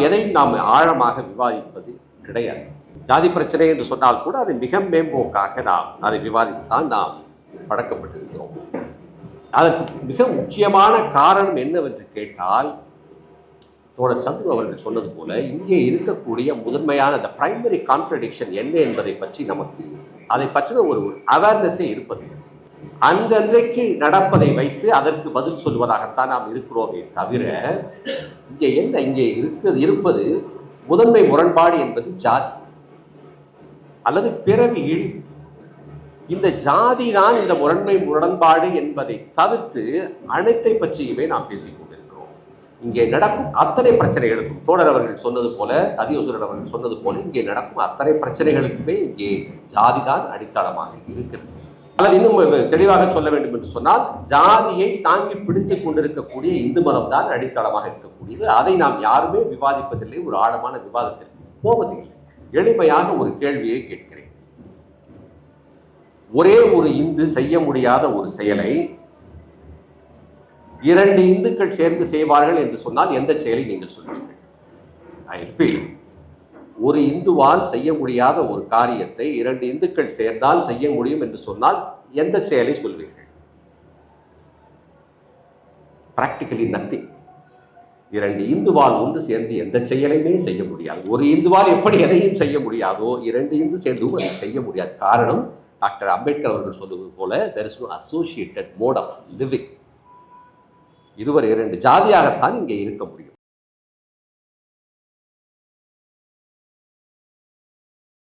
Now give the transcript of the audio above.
எதையும் நாம் ஆழமாக விவாதிப்பது கிடையாது. ஜாதி பிரச்சனை என்று சொன்னால் கூட அதை மிக மேம்போக்காக நாம் அதை விவாதித்தான் நாம் பழக்கப்பட்டிருக்கிறோம். அதற்கு மிக முக்கியமான காரணம் என்னவென்று கேட்டால், தோழர் சந்துரு அவர்கள் சொன்னது போல இங்கே இருக்கக்கூடிய முதன்மையான அந்த பிரைமரி கான்ட்ரடிக்ஷன் என்ன என்பதை பற்றி நமக்கு அதை பற்றின ஒரு அவேர்னஸே இருப்பது. அன்றன்றைக்கு நடப்பதை வைத்து அதற்கு பதில் சொல்வதாகத்தான் நாம் இருக்கிறோமே தவிர, இங்கே இருப்பது முதன்மை முரண்பாடு என்பது ஜாதி அல்லது பிறவி இழிவு. இந்த ஜாதி தான் இந்த முரண்மை முரண்பாடு என்பதை தவிர்த்து அனைத்தை பற்றியுமே நாம் பேசிக் கொண்டிருக்கிறோம். இங்கே நடக்கும் அத்தனை பிரச்சனைகளுக்கும் தோழர் அவர்கள் சொன்னது போல, அதியோசரன் அவர்கள் சொன்னது போல, இங்கே நடக்கும் அத்தனை பிரச்சனைகளுக்குமே இங்கே ஜாதி தான் அடித்தளமாக இருக்கிறது. அல்லது இன்னும் தெளிவாக சொல்ல வேண்டும் என்று சொன்னால், ஜாதியை தாங்கி பிடித்துக் கொண்டிருக்கக்கூடிய இந்து மதம் தான் அடித்தளமாக இருக்கக்கூடியது. அதை நாம் யாருமே விவாதிப்பதில்லை, ஒரு ஆழமான விவாதத்திற்கு போவதில்லை. எளிமையாக ஒரு கேள்வியை கேட்கிறேன். ஒரே ஒரு இந்து செய்ய முடியாத ஒரு செயலை 2 இந்துக்கள் சேர்ந்து செய்வார்கள் என்று சொன்னால் எந்த செயலை நீங்கள் சொல்வீர்கள்? ஒரு இந்துவால் செய்ய முடியாத ஒரு காரியத்தை 2 இந்துக்கள் சேர்ந்தால் செய்ய முடியும் என்று சொன்னால் எந்த செயலை சொல்வீர்கள்? Practically nothing. 2 இந்துவால் ஒன்று சேர்ந்து எந்த செயலையுமே செய்ய முடியாது. ஒரு இந்துவால் எப்படி எதையும் செய்ய முடியாதோ 2 இந்து சேர்ந்தும் அதை செய்ய முடியாது. காரணம், டாக்டர் அம்பேத்கர் அவர்கள் சொல்வது போல, there is no associated mode of living. 2 ஜாதியாகத்தான் இங்கே இருக்க முடியும்.